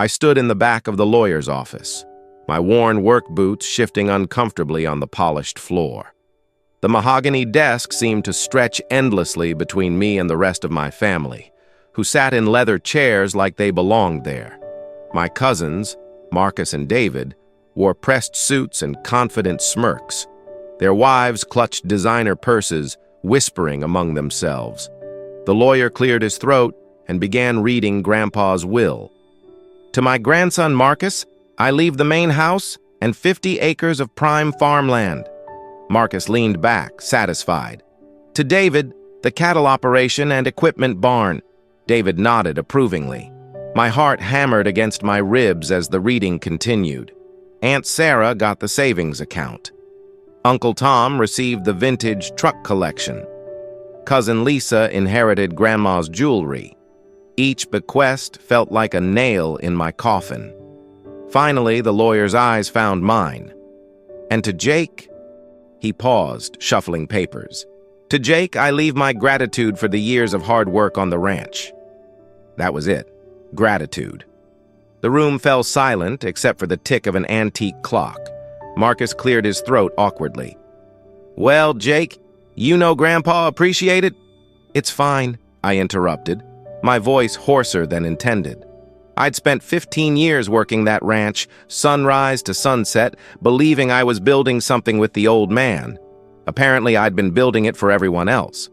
I stood in the back of the lawyer's office, my worn work boots shifting uncomfortably on the polished floor. The mahogany desk seemed to stretch endlessly between me and the rest of my family, who sat in leather chairs like they belonged there. My cousins, Marcus and David, wore pressed suits and confident smirks. Their wives clutched designer purses, whispering among themselves. The lawyer cleared his throat and began reading Grandpa's will. To my grandson Marcus, I leave the main house and 50 acres of prime farmland. Marcus leaned back, satisfied. To David, the cattle operation and equipment barn. David nodded approvingly. My heart hammered against my ribs as the reading continued. Aunt Sarah got the savings account. Uncle Tom received the vintage truck collection. Cousin Lisa inherited Grandma's jewelry. Each bequest felt like a nail in my coffin. Finally, the lawyer's eyes found mine. And to Jake, he paused, shuffling papers. To Jake, I leave my gratitude for the years of hard work on the ranch. That was it. Gratitude. The room fell silent except for the tick of an antique clock. Marcus cleared his throat awkwardly. Well, Jake, you know Grandpa appreciate it? It's fine, I interrupted, my voice hoarser than intended. I'd spent 15 years working that ranch, sunrise to sunset, believing I was building something with the old man. Apparently, I'd been building it for everyone else.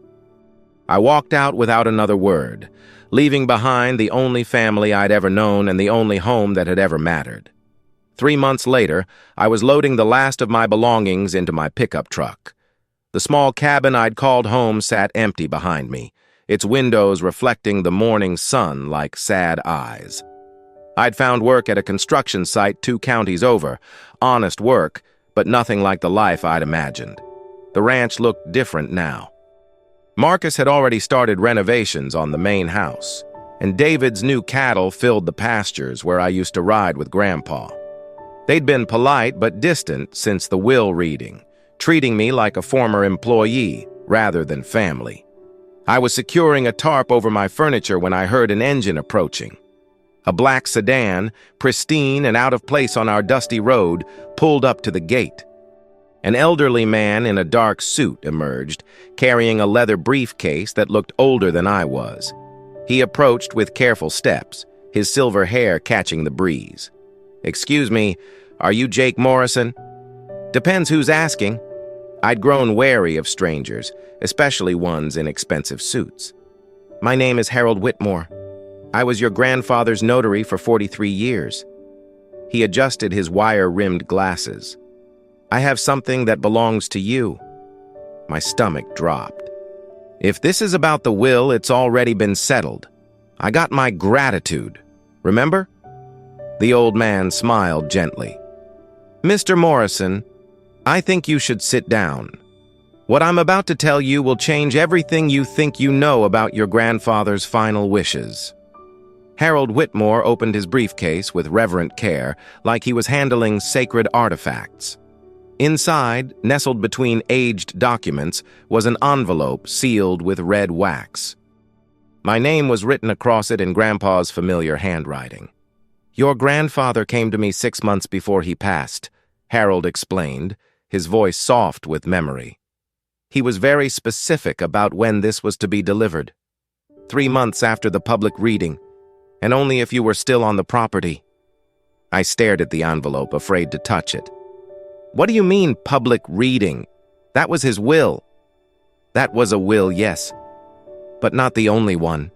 I walked out without another word, leaving behind the only family I'd ever known and the only home that had ever mattered. 3 months later, I was loading the last of my belongings into my pickup truck. The small cabin I'd called home sat empty behind me, its windows reflecting the morning sun like sad eyes. I'd found work at a construction site 2 counties over, honest work, but nothing like the life I'd imagined. The ranch looked different now. Marcus had already started renovations on the main house, and David's new cattle filled the pastures where I used to ride with Grandpa. They'd been polite but distant since the will reading, treating me like a former employee rather than family. I was securing a tarp over my furniture when I heard an engine approaching. A black sedan, pristine and out of place on our dusty road, pulled up to the gate. An elderly man in a dark suit emerged, carrying a leather briefcase that looked older than I was. He approached with careful steps, his silver hair catching the breeze. "Excuse me, are you Jake Morrison?" "Depends who's asking." I'd grown wary of strangers, especially ones in expensive suits. "My name is Harold Whitmore. I was your grandfather's notary for 43 years. He adjusted his wire-rimmed glasses. "I have something that belongs to you." My stomach dropped. If this is about the will, it's already been settled. I got my gratitude. Remember? The old man smiled gently. "Mr. Morrison, I think you should sit down. What I'm about to tell you will change everything you think you know about your grandfather's final wishes." Harold Whitmore opened his briefcase with reverent care, like he was handling sacred artifacts. Inside, nestled between aged documents, was an envelope sealed with red wax. My name was written across it in Grandpa's familiar handwriting. "Your grandfather came to me 6 months before he passed," Harold explained, his voice soft with memory. "He was very specific about when this was to be delivered. 3 months after the public reading, and only if you were still on the property." I stared at the envelope, afraid to touch it. "What do you mean, public reading? That was his will." "That was a will, yes, but not the only one."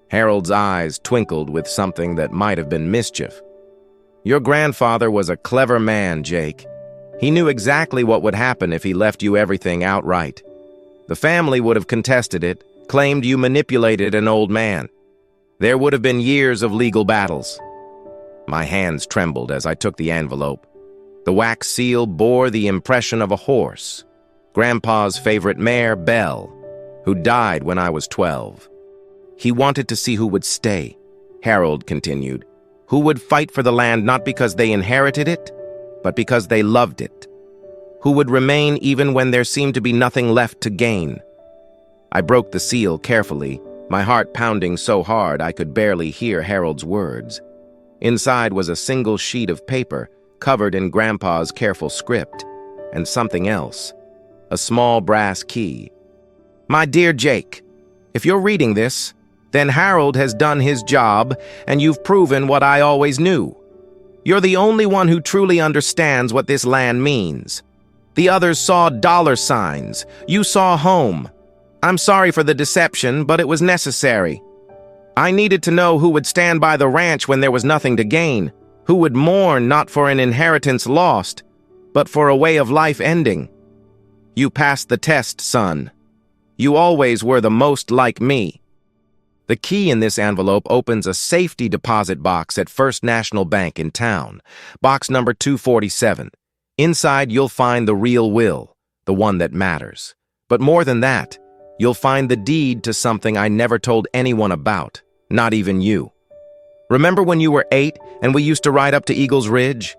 Harold's eyes twinkled with something that might have been mischief. "Your grandfather was a clever man, Jake. He knew exactly what would happen if he left you everything outright. The family would have contested it, claimed you manipulated an old man. There would have been years of legal battles." My hands trembled as I took the envelope. The wax seal bore the impression of a horse, Grandpa's favorite mare, Belle, who died when I was 12. "He wanted to see who would stay," Harold continued, "who would fight for the land not because they inherited it, but because they loved it, who would remain even when there seemed to be nothing left to gain." I broke the seal carefully, my heart pounding so hard I could barely hear Harold's words. Inside was a single sheet of paper covered in Grandpa's careful script, and something else, a small brass key. My dear Jake, if you're reading this, then Harold has done his job and you've proven what I always knew. You're the only one who truly understands what this land means. The others saw dollar signs. You saw home. I'm sorry for the deception, but it was necessary. I needed to know who would stand by the ranch when there was nothing to gain, who would mourn not for an inheritance lost, but for a way of life ending. You passed the test, son. You always were the most like me. The key in this envelope opens a safety deposit box at First National Bank in town, box number 247. Inside, you'll find the real will, the one that matters. But more than that, you'll find the deed to something I never told anyone about, not even you. Remember when you were 8 and we used to ride up to Eagles Ridge?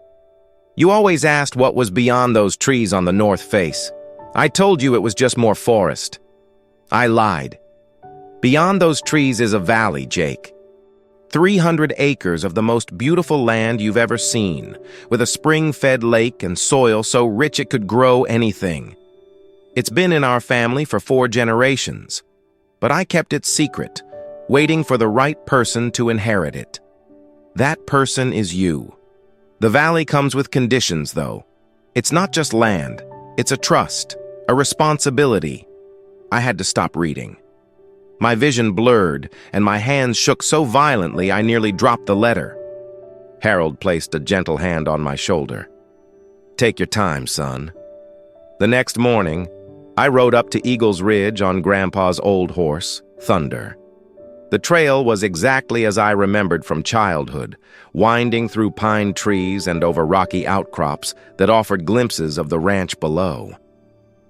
You always asked what was beyond those trees on the north face. I told you it was just more forest. I lied. Beyond those trees is a valley, Jake. 300 acres of the most beautiful land you've ever seen, with a spring-fed lake and soil so rich it could grow anything. It's been in our family for 4 generations, but I kept it secret, waiting for the right person to inherit it. That person is you. The valley comes with conditions, though. It's not just land. It's a trust, a responsibility. I had to stop reading. My vision blurred, and my hands shook so violently I nearly dropped the letter. Harold placed a gentle hand on my shoulder. Take your time, son. The next morning, I rode up to Eagles Ridge on Grandpa's old horse, Thunder. The trail was exactly as I remembered from childhood, winding through pine trees and over rocky outcrops that offered glimpses of the ranch below.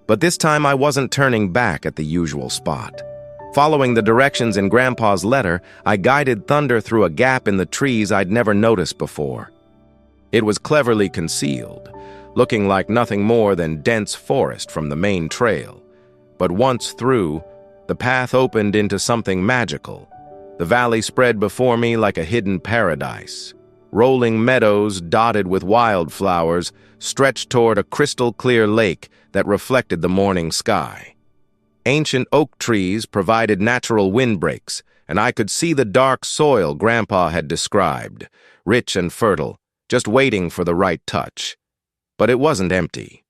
But this time I wasn't turning back at the usual spot. Following the directions in Grandpa's letter, I guided Thunder through a gap in the trees I'd never noticed before. It was cleverly concealed, looking like nothing more than dense forest from the main trail. But once through, the path opened into something magical. The valley spread before me like a hidden paradise. Rolling meadows dotted with wildflowers stretched toward a crystal-clear lake that reflected the morning sky. Ancient oak trees provided natural windbreaks, and I could see the dark soil Grandpa had described, rich and fertile, just waiting for the right touch. But it wasn't empty.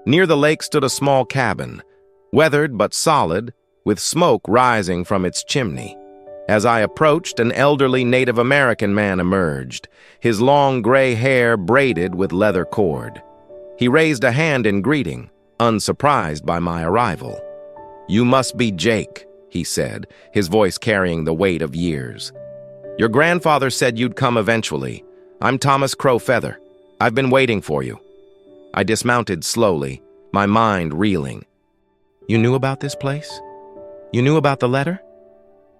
Near the lake stood a small cabin, weathered but solid, with smoke rising from its chimney. As I approached, an elderly Native American man emerged, his long gray hair braided with leather cord. He raised a hand in greeting, unsurprised by my arrival. "You must be Jake," he said, his voice carrying the weight of years. "Your grandfather said you'd come eventually. I'm Thomas Crowfeather. I've been waiting for you." I dismounted slowly, my mind reeling. "You knew about this place? You knew about the letter?"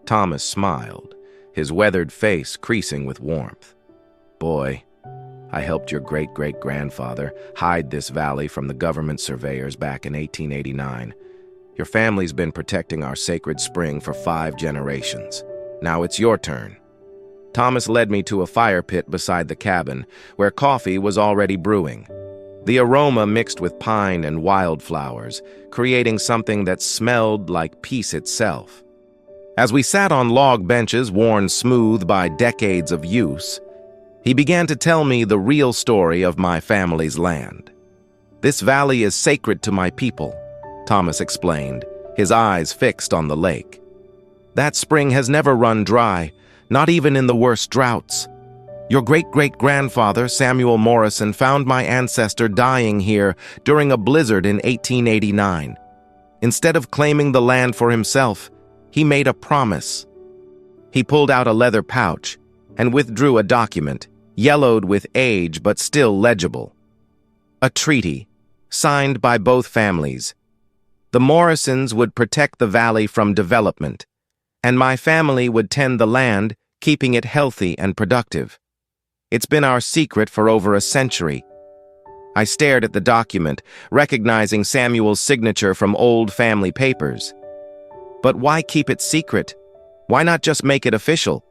Thomas smiled, his weathered face creasing with warmth. "Boy, I helped your great-great-grandfather hide this valley from the government surveyors back in 1889. Your family's been protecting our sacred spring for 5 generations. Now it's your turn." Thomas led me to a fire pit beside the cabin, where coffee was already brewing. The aroma mixed with pine and wildflowers, creating something that smelled like peace itself. As we sat on log benches worn smooth by decades of use, he began to tell me the real story of my family's land. "This valley is sacred to my people," Thomas explained, his eyes fixed on the lake. "That spring has never run dry, not even in the worst droughts. Your great-great-grandfather, Samuel Morrison, found my ancestor dying here during a blizzard in 1889. Instead of claiming the land for himself, he made a promise. He pulled out a leather pouch and withdrew a document, yellowed with age but still legible. A treaty, signed by both families. The Morrisons would protect the valley from development, and my family would tend the land, keeping it healthy and productive. It's been our secret for over a century." I stared at the document, recognizing Samuel's signature from old family papers. "But why keep it secret? Why not just make it official?"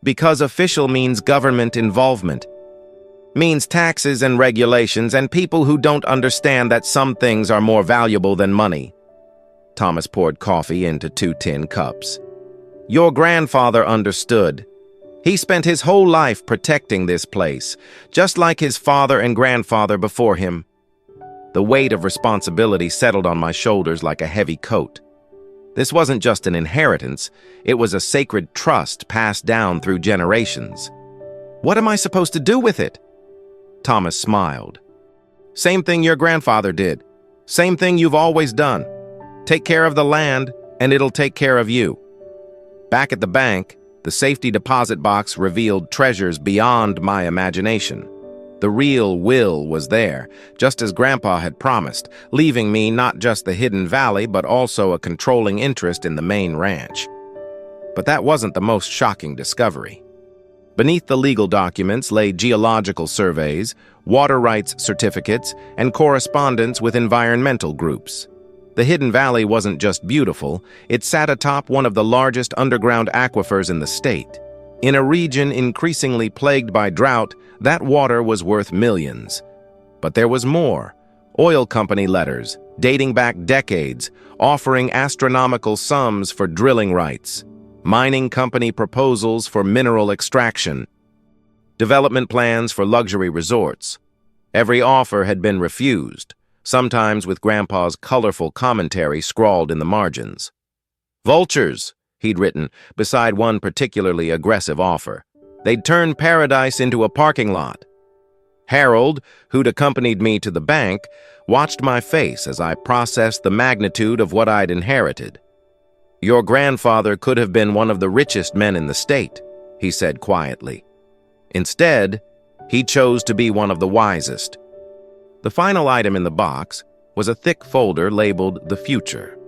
Because official means government involvement. Means taxes and regulations and people who don't understand that some things are more valuable than money. Thomas poured coffee into 2 tin cups. Your grandfather understood. He spent his whole life protecting this place, just like his father and grandfather before him. The weight of responsibility settled on my shoulders like a heavy coat. This wasn't just an inheritance, it was a sacred trust passed down through generations. What am I supposed to do with it? Thomas smiled. Same thing your grandfather did. Same thing you've always done. Take care of the land, and it'll take care of you. Back at the bank, the safety deposit box revealed treasures beyond my imagination. The real will was there, just as Grandpa had promised, leaving me not just the hidden valley, but also a controlling interest in the main ranch. But that wasn't the most shocking discovery. Beneath the legal documents lay geological surveys, water rights certificates, and correspondence with environmental groups. The hidden valley wasn't just beautiful, it sat atop one of the largest underground aquifers in the state. In a region increasingly plagued by drought, that water was worth millions. But there was more. Oil company letters, dating back decades, offering astronomical sums for drilling rights. Mining company proposals for mineral extraction. Development plans for luxury resorts. Every offer had been refused, sometimes with Grandpa's colorful commentary scrawled in the margins. Vultures, he'd written, beside one particularly aggressive offer. They'd turn paradise into a parking lot. Harold, who'd accompanied me to the bank, watched my face as I processed the magnitude of what I'd inherited. Your grandfather could have been one of the richest men in the state, he said quietly. Instead, he chose to be one of the wisest. The final item in the box was a thick folder labeled The Future.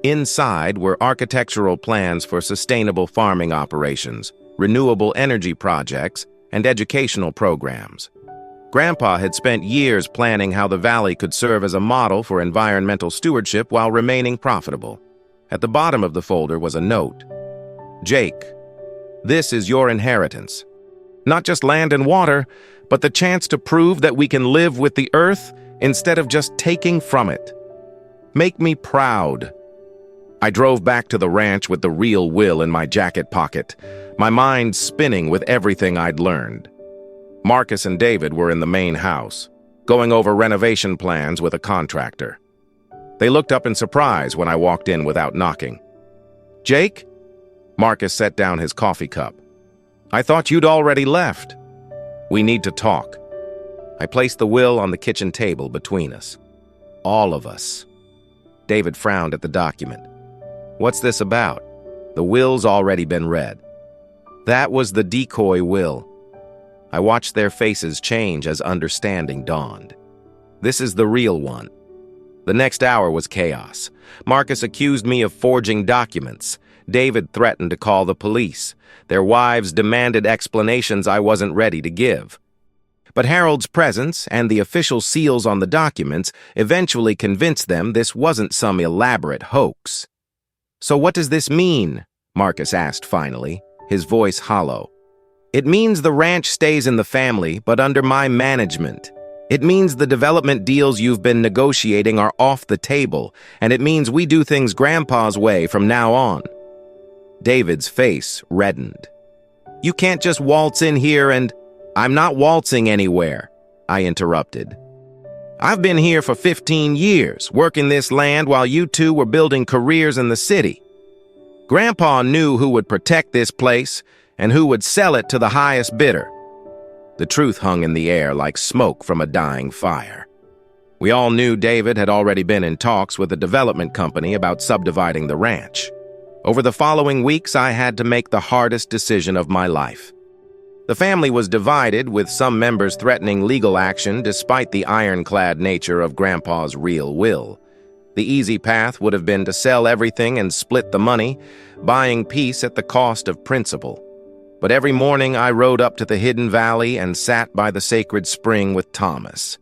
Inside were architectural plans for sustainable farming operations, renewable energy projects, and educational programs. Grandpa had spent years planning how the valley could serve as a model for environmental stewardship while remaining profitable. At the bottom of the folder was a note. Jake, this is your inheritance. Not just land and water, but the chance to prove that we can live with the earth instead of just taking from it. Make me proud. I drove back to the ranch with the real will in my jacket pocket, my mind spinning with everything I'd learned. Marcus and David were in the main house, going over renovation plans with a contractor. They looked up in surprise when I walked in without knocking. Jake? Marcus set down his coffee cup. I thought you'd already left. We need to talk. I placed the will on the kitchen table between us. All of us. David frowned at the document. What's this about? The will's already been read. That was the decoy will. I watched their faces change as understanding dawned. This is the real one. The next hour was chaos. Marcus accused me of forging documents. David threatened to call the police. Their wives demanded explanations I wasn't ready to give. But Harold's presence and the official seals on the documents eventually convinced them this wasn't some elaborate hoax. So what does this mean? Marcus asked finally, his voice hollow. It means the ranch stays in the family, but under my management. It means the development deals you've been negotiating are off the table, and it means we do things Grandpa's way from now on. David's face reddened. You can't just waltz in here and... I'm not waltzing anywhere, I interrupted. I've been here for 15 years, working this land while you two were building careers in the city. Grandpa knew who would protect this place and who would sell it to the highest bidder. The truth hung in the air like smoke from a dying fire. We all knew David had already been in talks with a development company about subdividing the ranch. Over the following weeks, I had to make the hardest decision of my life. The family was divided, with some members threatening legal action despite the ironclad nature of Grandpa's real will. The easy path would have been to sell everything and split the money, buying peace at the cost of principle. But every morning I rode up to the hidden valley and sat by the sacred spring with Thomas.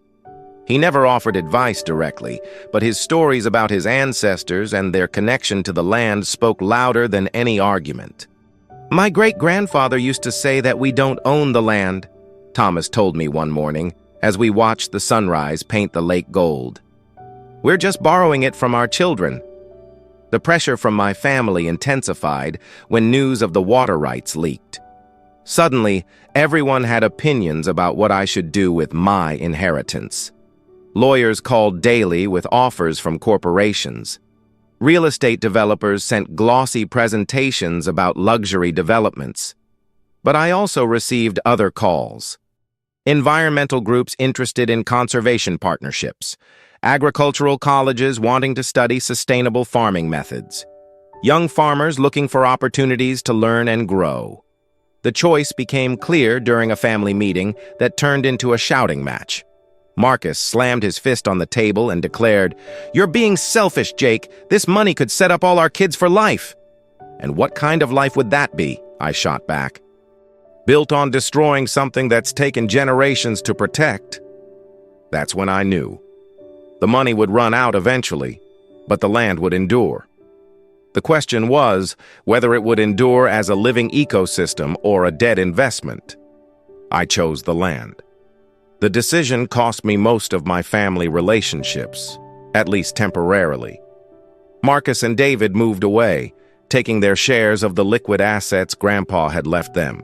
He never offered advice directly, but his stories about his ancestors and their connection to the land spoke louder than any argument. My great-grandfather used to say that we don't own the land, Thomas told me one morning as we watched the sunrise paint the lake gold. We're just borrowing it from our children. The pressure from my family intensified when news of the water rights leaked. Suddenly, everyone had opinions about what I should do with my inheritance. Lawyers called daily with offers from corporations. Real estate developers sent glossy presentations about luxury developments. But I also received other calls. Environmental groups interested in conservation partnerships. Agricultural colleges wanting to study sustainable farming methods. Young farmers looking for opportunities to learn and grow. The choice became clear during a family meeting that turned into a shouting match. Marcus slammed his fist on the table and declared, "You're being selfish, Jake. This money could set up all our kids for life." "And what kind of life would that be?" I shot back. "Built on destroying something that's taken generations to protect." That's when I knew. The money would run out eventually, but the land would endure. The question was whether it would endure as a living ecosystem or a dead investment. I chose the land. The decision cost me most of my family relationships, at least temporarily. Marcus and David moved away, taking their shares of the liquid assets Grandpa had left them.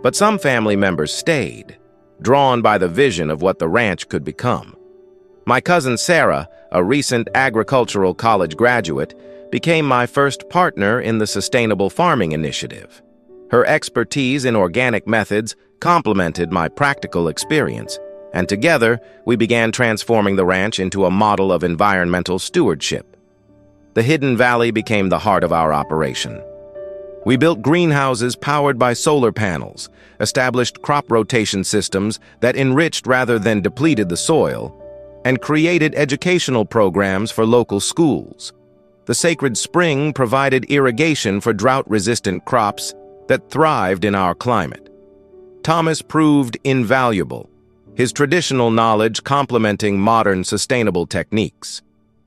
But some family members stayed, drawn by the vision of what the ranch could become. My cousin Sarah, a recent agricultural college graduate, became my first partner in the Sustainable Farming Initiative. Her expertise in organic methods complemented my practical experience, and together we began transforming the ranch into a model of environmental stewardship. The Hidden Valley became the heart of our operation. We built greenhouses powered by solar panels, established crop rotation systems that enriched rather than depleted the soil, and created educational programs for local schools. The sacred spring provided irrigation for drought-resistant crops that thrived in our climate. Thomas proved invaluable, his traditional knowledge complementing modern sustainable techniques.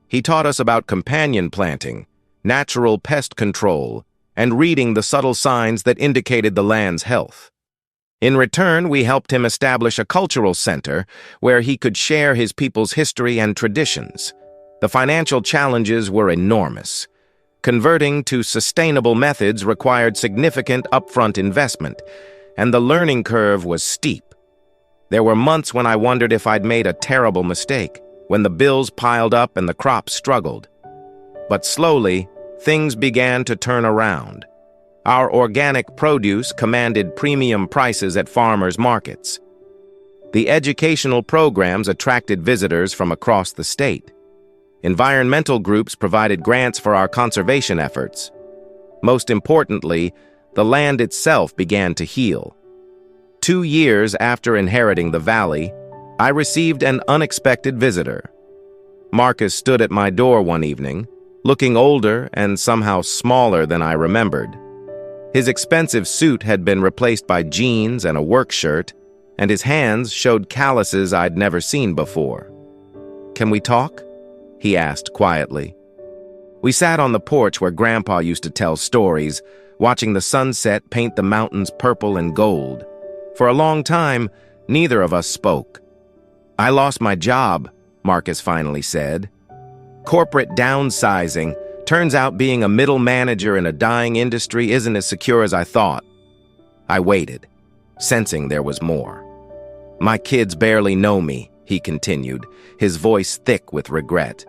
He taught us about companion planting, natural pest control, and reading the subtle signs that indicated the land's health. In return, we helped him establish a cultural center where he could share his people's history and traditions. The financial challenges were enormous. Converting to sustainable methods required significant upfront investment, and the learning curve was steep. There were months when I wondered if I'd made a terrible mistake, when the bills piled up and the crops struggled. But slowly, things began to turn around. Our organic produce commanded premium prices at farmers' markets. The educational programs attracted visitors from across the state. Environmental groups provided grants for our conservation efforts. Most importantly, the land itself began to heal. 2 years after inheriting the valley, I received an unexpected visitor. Marcus stood at my door one evening, looking older and somehow smaller than I remembered. His expensive suit had been replaced by jeans and a work shirt, and his hands showed calluses I'd never seen before. "Can we talk?" he asked quietly. We sat on the porch where Grandpa used to tell stories, watching the sunset paint the mountains purple and gold. For a long time, neither of us spoke. "I lost my job," Marcus finally said. "Corporate downsizing. Turns out being a middle manager in a dying industry isn't as secure as I thought." I waited, sensing there was more. "My kids barely know me," he continued, his voice thick with regret.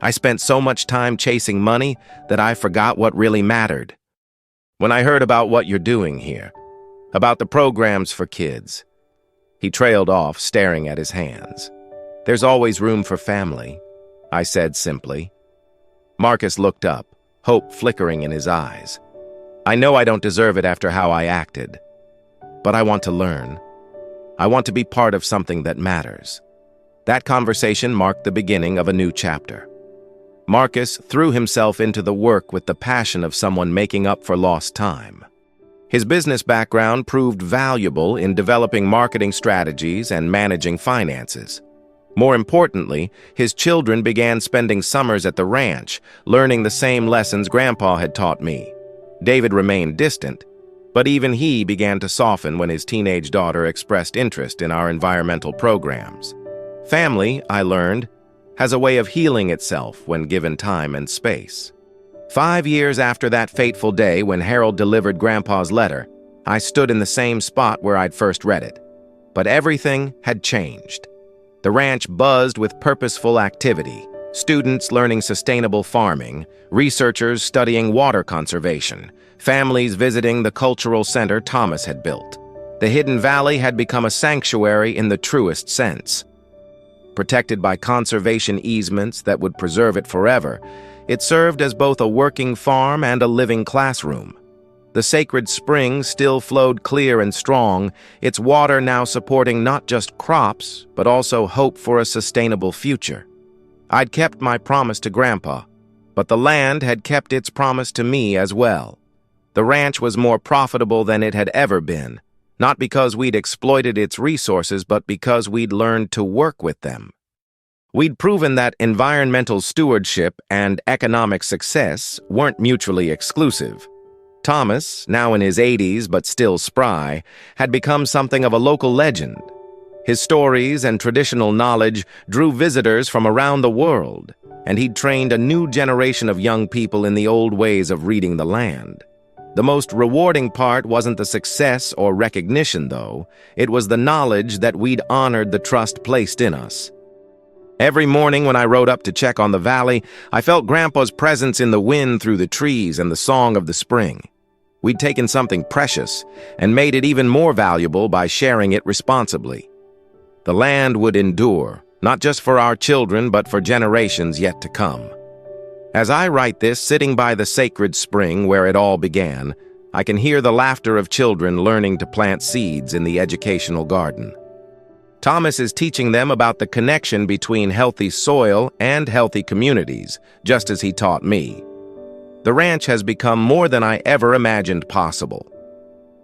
"I spent so much time chasing money that I forgot what really mattered. When I heard about what you're doing here, about the programs for kids." He trailed off, staring at his hands. "There's always room for family," I said simply. Marcus looked up, hope flickering in his eyes. "I know I don't deserve it after how I acted, but I want to learn. I want to be part of something that matters." That conversation marked the beginning of a new chapter. Marcus threw himself into the work with the passion of someone making up for lost time. His business background proved valuable in developing marketing strategies and managing finances. More importantly, his children began spending summers at the ranch, learning the same lessons Grandpa had taught me. David remained distant, But even he began to soften when his teenage daughter expressed interest in our environmental programs. Family, I learned, has a way of healing itself when given time and space. 5 years after that fateful day when Harold delivered Grandpa's letter, I stood in the same spot where I'd first read it. But everything had changed. The ranch buzzed with purposeful activity, students learning sustainable farming, researchers studying water conservation, families visiting the cultural center Thomas had built. The Hidden Valley had become a sanctuary in the truest sense. Protected by conservation easements that would preserve it forever, it served as both a working farm and a living classroom. The sacred spring still flowed clear and strong, its water now supporting not just crops, but also hope for a sustainable future. I'd kept my promise to Grandpa, but the land had kept its promise to me as well. The ranch was more profitable than it had ever been, not because we'd exploited its resources, but because we'd learned to work with them. We'd proven that environmental stewardship and economic success weren't mutually exclusive. Thomas, now in his 80s but still spry, had become something of a local legend. His stories and traditional knowledge drew visitors from around the world, and he'd trained a new generation of young people in the old ways of reading the land. The most rewarding part wasn't the success or recognition, though. It was the knowledge that we'd honored the trust placed in us. Every morning when I rode up to check on the valley, I felt Grandpa's presence in the wind through the trees and the song of the spring. We'd taken something precious and made it even more valuable by sharing it responsibly. The land would endure, not just for our children, but for generations yet to come. As I write this, sitting by the sacred spring where it all began, I can hear the laughter of children learning to plant seeds in the educational garden. Thomas is teaching them about the connection between healthy soil and healthy communities, just as he taught me. The ranch has become more than I ever imagined possible.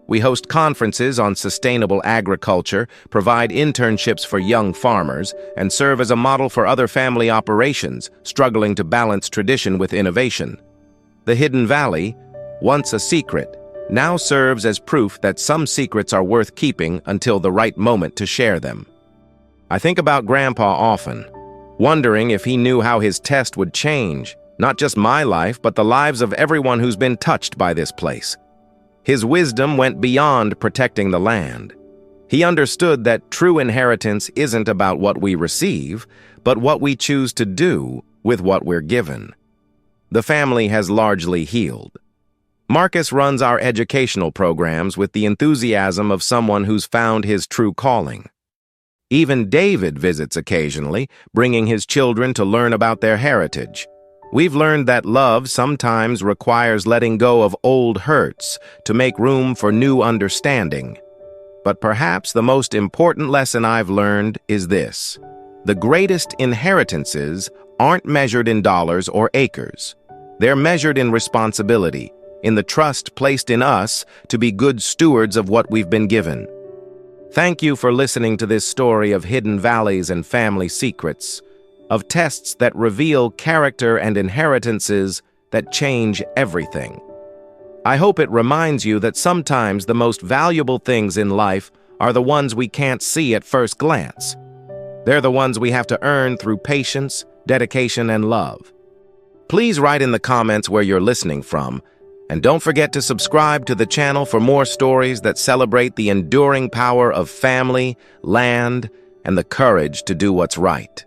We host conferences on sustainable agriculture, provide internships for young farmers, and serve as a model for other family operations struggling to balance tradition with innovation. The Hidden Valley, once a secret, now serves as proof that some secrets are worth keeping until the right moment to share them. I think about Grandpa often, wondering if he knew how his test would change, not just my life, but the lives of everyone who's been touched by this place. His wisdom went beyond protecting the land. He understood that true inheritance isn't about what we receive, but what we choose to do with what we're given. The family has largely healed. Marcus runs our educational programs with the enthusiasm of someone who's found his true calling. Even David visits occasionally, bringing his children to learn about their heritage. We've learned that love sometimes requires letting go of old hurts to make room for new understanding. But perhaps the most important lesson I've learned is this: the greatest inheritances aren't measured in dollars or acres. They're measured in responsibility, in the trust placed in us to be good stewards of what we've been given. Thank you for listening to this story of hidden valleys and family secrets, of tests that reveal character and inheritances that change everything. I hope it reminds you that sometimes the most valuable things in life are the ones we can't see at first glance. They're the ones we have to earn through patience, dedication, and love. Please write in the comments where you're listening from, and don't forget to subscribe to the channel for more stories that celebrate the enduring power of family, land, and the courage to do what's right.